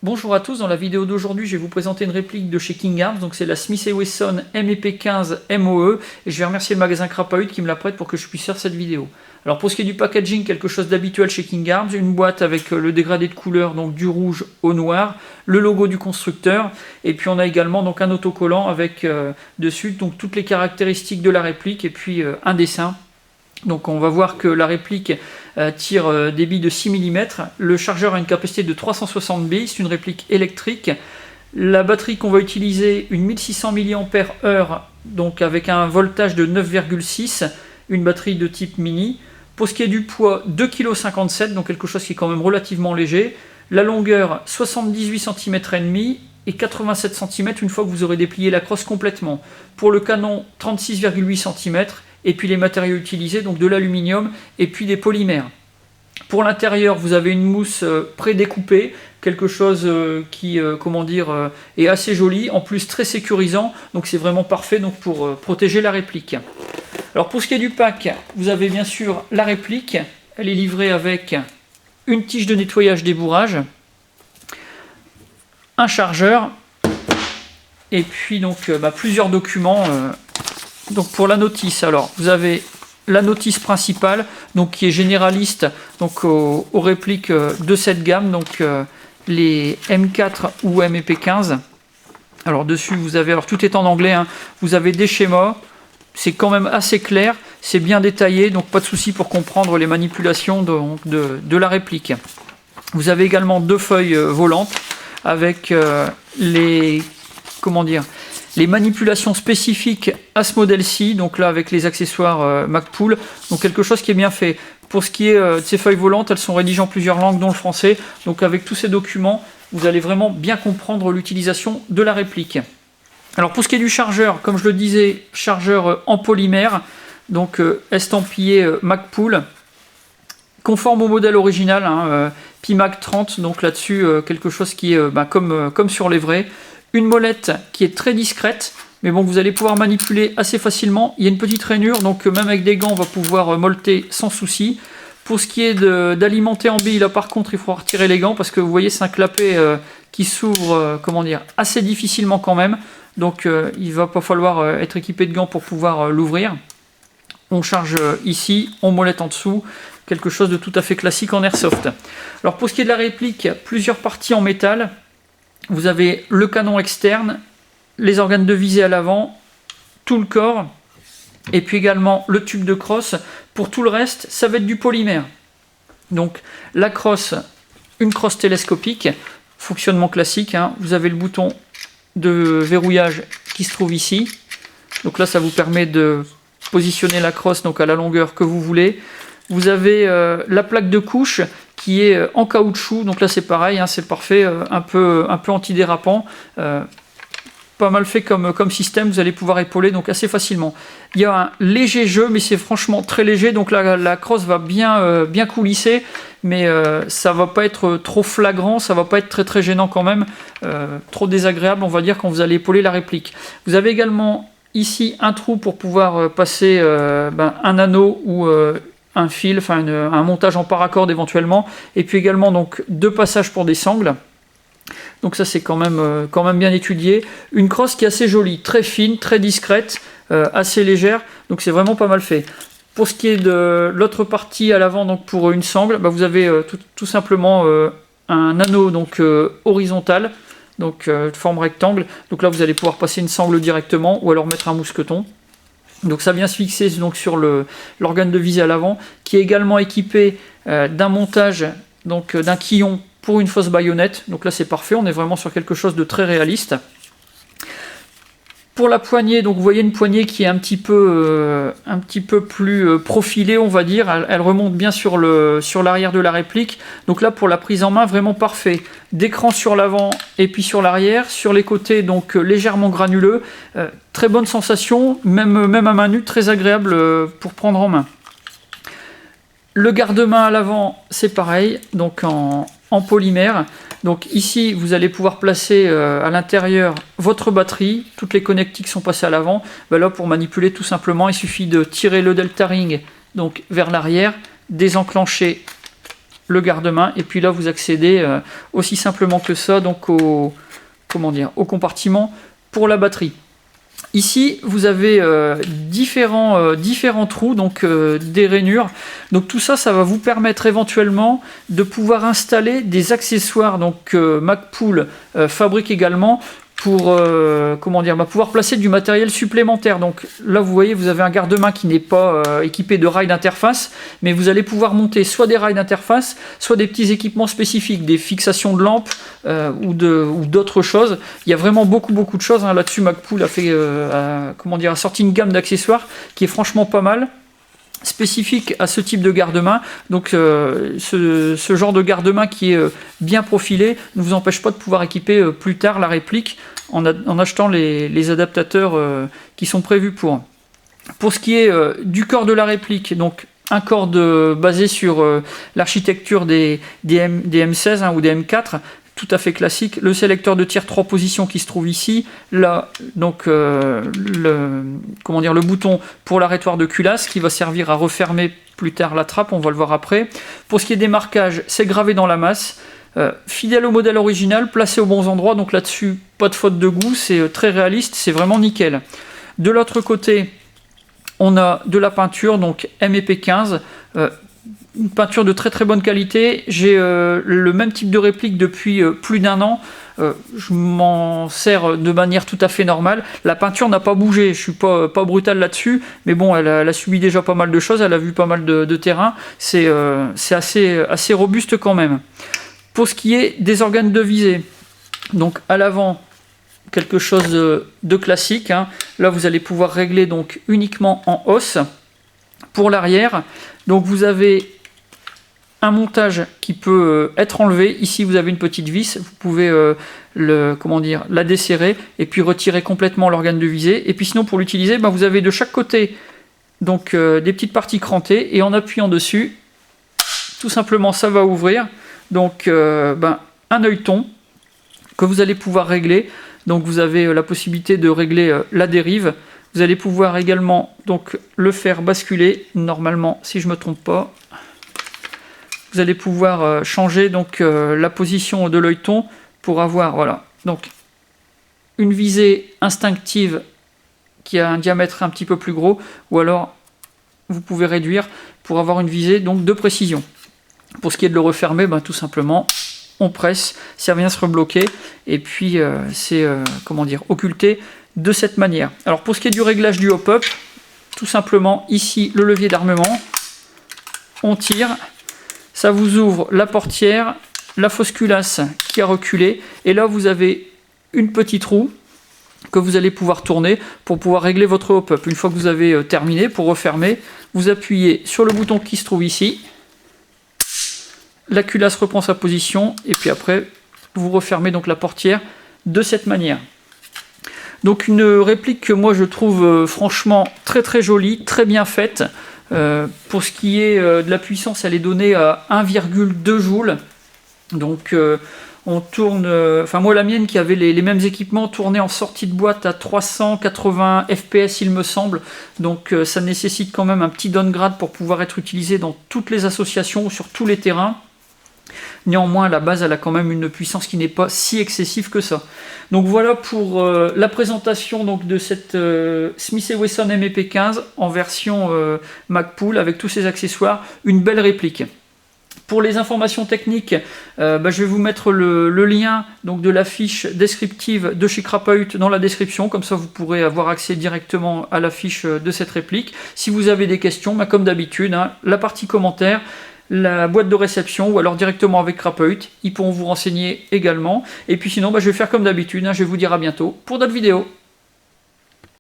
Bonjour à tous, dans la vidéo d'aujourd'hui je vais vous présenter une réplique de chez King Arms, donc c'est la Smith & Wesson MEP15 MOE et je vais remercier le magasin Crapahut qui me la prête pour que je puisse faire cette vidéo. Alors pour ce qui est du packaging, quelque chose d'habituel chez King Arms, une boîte avec le dégradé de couleur, donc du rouge au noir, le logo du constructeur et puis on a également donc un autocollant avec dessus donc toutes les caractéristiques de la réplique et puis un dessin. Donc on va voir que la réplique tire des billes de 6 mm, le chargeur a une capacité de 360 billes, c'est une réplique électrique. La batterie qu'on va utiliser, une 1600 mAh, donc avec un voltage de 9,6, une batterie de type mini. Pour ce qui est du poids, 2,57 kg, donc quelque chose qui est quand même relativement léger. La longueur, 78 cm et demi et 87 cm une fois que vous aurez déplié la crosse complètement. Pour le canon, 36,8 cm. Et puis les matériaux utilisés, donc de l'aluminium et puis des polymères. Pour l'intérieur, vous avez une mousse pré-découpée, quelque chose qui est assez joli, en plus très sécurisant, donc c'est vraiment parfait donc, pour protéger la réplique. Alors pour ce qui est du pack, vous avez bien sûr la réplique, elle est livrée avec une tige de nettoyage débourrage, un chargeur, et puis donc plusieurs documents. Donc pour la notice, alors vous avez la notice principale, donc qui est généraliste, donc aux répliques de cette gamme, donc les M4 ou MEP15. Alors dessus vous avez, alors tout est en anglais, hein, vous avez des schémas, c'est quand même assez clair, c'est bien détaillé, donc pas de souci pour comprendre les manipulations de la réplique. Vous avez également deux feuilles volantes avec les manipulations spécifiques à ce modèle-ci, donc là avec les accessoires Magpul, donc quelque chose qui est bien fait. Pour ce qui est de ces feuilles volantes, elles sont rédigées en plusieurs langues, dont le français, donc avec tous ces documents, vous allez vraiment bien comprendre l'utilisation de la réplique. Alors pour ce qui est du chargeur, comme je le disais, chargeur en polymère, donc estampillé Magpul, conforme au modèle original, hein, PIMAG 30, donc là-dessus quelque chose qui est comme sur les vrais. Une molette qui est très discrète, mais bon, vous allez pouvoir manipuler assez facilement. Il y a une petite rainure, donc même avec des gants, on va pouvoir molleter sans souci. Pour ce qui est d'alimenter en billes, là par contre, il faut retirer les gants parce que vous voyez, c'est un clapet qui s'ouvre, assez difficilement quand même. Donc, il va pas falloir être équipé de gants pour pouvoir l'ouvrir. On charge ici, on mollette en dessous. Quelque chose de tout à fait classique en airsoft. Alors, pour ce qui est de la réplique, plusieurs parties en métal. Vous avez le canon externe, les organes de visée à l'avant, tout le corps, et puis également le tube de crosse. Pour tout le reste, ça va être du polymère. Donc la crosse, une crosse télescopique, fonctionnement classique, hein. Vous avez le bouton de verrouillage qui se trouve ici. Donc là, ça vous permet de positionner la crosse donc à la longueur que vous voulez. Vous avez la plaque de couche qui est en caoutchouc, donc là c'est pareil, hein, c'est parfait, un peu antidérapant, pas mal fait comme système, vous allez pouvoir épauler donc assez facilement. Il y a un léger jeu, mais c'est franchement très léger, donc la crosse va bien coulisser, mais ça va pas être trop flagrant, ça va pas être très gênant quand même, trop désagréable on va dire quand vous allez épauler la réplique. Vous avez également ici un trou pour pouvoir passer un anneau ou un fil, un montage en paracorde éventuellement, et puis également donc deux passages pour des sangles. Donc ça c'est quand même bien étudié. Une crosse qui est assez jolie, très fine, très discrète, assez légère, donc c'est vraiment pas mal fait. Pour ce qui est de l'autre partie à l'avant, donc pour une sangle, vous avez tout simplement un anneau donc horizontal, donc de forme rectangle. Donc là vous allez pouvoir passer une sangle directement ou alors mettre un mousqueton. Donc ça vient se fixer donc sur l'organe de visée à l'avant, qui est également équipé d'un montage, donc d'un quillon pour une fausse baïonnette. Donc là c'est parfait, on est vraiment sur quelque chose de très réaliste. Pour la poignée, donc vous voyez une poignée qui est un petit peu plus profilée, on va dire. Elle remonte bien sur l'arrière de la réplique. Donc là pour la prise en main, vraiment parfait. D'écran sur l'avant et puis sur l'arrière. Sur les côtés, donc légèrement granuleux. Très bonne sensation, même à main nue, très agréable pour prendre en main. Le garde-main à l'avant, c'est pareil, donc en polymère. Donc ici, vous allez pouvoir placer à l'intérieur votre batterie. Toutes les connectiques sont passées à l'avant. Là, pour manipuler, tout simplement, il suffit de tirer le delta ring donc vers l'arrière, désenclencher le garde-main, et puis là vous accédez aussi simplement que ça donc au compartiment pour la batterie. Ici, vous avez différents trous, donc des rainures. Donc tout ça, ça va vous permettre éventuellement de pouvoir installer des accessoires. Donc Magpool fabrique également pour pouvoir placer du matériel supplémentaire. Donc là, vous voyez, vous avez un garde-main qui n'est pas équipé de rails d'interface, mais vous allez pouvoir monter soit des rails d'interface, soit des petits équipements spécifiques, des fixations de lampes ou d'autres choses. Il y a vraiment beaucoup de choses. Hein. Là-dessus, Magpool a sorti une gamme d'accessoires qui est franchement pas mal, spécifique à ce type de garde-main. Donc ce genre de garde-main qui est bien profilé ne vous empêche pas de pouvoir équiper plus tard la réplique en achetant les adaptateurs qui sont prévus pour. Pour ce qui est du corps de la réplique, donc un corps basé sur l'architecture des M16 hein, ou des M4, tout à fait classique. Le sélecteur de tir 3 positions qui se trouve ici. Là, donc le bouton pour l'arrêtoir de culasse qui va servir à refermer plus tard la trappe, on va le voir après. Pour ce qui est des marquages, c'est gravé dans la masse. Fidèle au modèle original, placé aux bons endroits, donc là-dessus, pas de faute de goût, c'est très réaliste, c'est vraiment nickel. De l'autre côté, on a de la peinture, donc MEP15, une peinture de très bonne qualité. J'ai le même type de réplique depuis plus d'1 an. Je m'en sers de manière tout à fait normale. La peinture n'a pas bougé, je suis pas brutal là-dessus, mais bon, elle a subi déjà pas mal de choses, elle a vu pas mal de terrain. C'est assez robuste quand même. Pour ce qui est des organes de visée, donc à l'avant, quelque chose de classique. Hein. Là, vous allez pouvoir régler donc uniquement en hausse. Pour l'arrière, donc vous avez un montage qui peut être enlevé. Ici, vous avez une petite vis. Vous pouvez la desserrer et puis retirer complètement l'organe de visée. Et puis sinon, pour l'utiliser, vous avez de chaque côté donc des petites parties crantées et en appuyant dessus, tout simplement, ça va ouvrir. Donc, un œilleton que vous allez pouvoir régler. Donc, vous avez la possibilité de régler la dérive. Vous allez pouvoir également donc le faire basculer. Normalement, si je ne me trompe pas, vous allez pouvoir changer donc la position de l'œilleton pour avoir donc une visée instinctive qui a un diamètre un petit peu plus gros, ou alors vous pouvez réduire pour avoir une visée donc de précision. Pour ce qui est de le refermer, tout simplement, on presse, ça vient se rebloquer, et puis c'est occulté de cette manière. Alors pour ce qui est du réglage du hop-up, tout simplement, ici, le levier d'armement, on tire, ça vous ouvre la portière, la fausse culasse qui a reculé, et là vous avez une petite roue que vous allez pouvoir tourner pour pouvoir régler votre hop-up. Une fois que vous avez terminé, pour refermer, vous appuyez sur le bouton qui se trouve ici, la culasse reprend sa position et puis après vous refermez donc la portière de cette manière. Donc une réplique que moi je trouve franchement très jolie, très bien faite. Pour ce qui est de la puissance, elle est donnée à 1,2 joules. Donc on tourne, moi la mienne qui avait les mêmes équipements tournait en sortie de boîte à 380 fps il me semble. Donc ça nécessite quand même un petit downgrade pour pouvoir être utilisé dans toutes les associations ou sur tous les terrains. Néanmoins, à la base, elle a quand même une puissance qui n'est pas si excessive que ça. Donc voilà pour la présentation donc, de cette Smith & Wesson MEP15 en version Magpool avec tous ses accessoires. Une belle réplique. Pour les informations techniques, je vais vous mettre le lien donc, de la fiche descriptive de chez Crapahutt dans la description. Comme ça, vous pourrez avoir accès directement à la fiche de cette réplique. Si vous avez des questions, comme d'habitude, la partie commentaires, la boîte de réception ou alors directement avec Crapahutt, ils pourront vous renseigner également. Et puis sinon, je vais faire comme d'habitude, je vais vous dire à bientôt pour d'autres vidéos.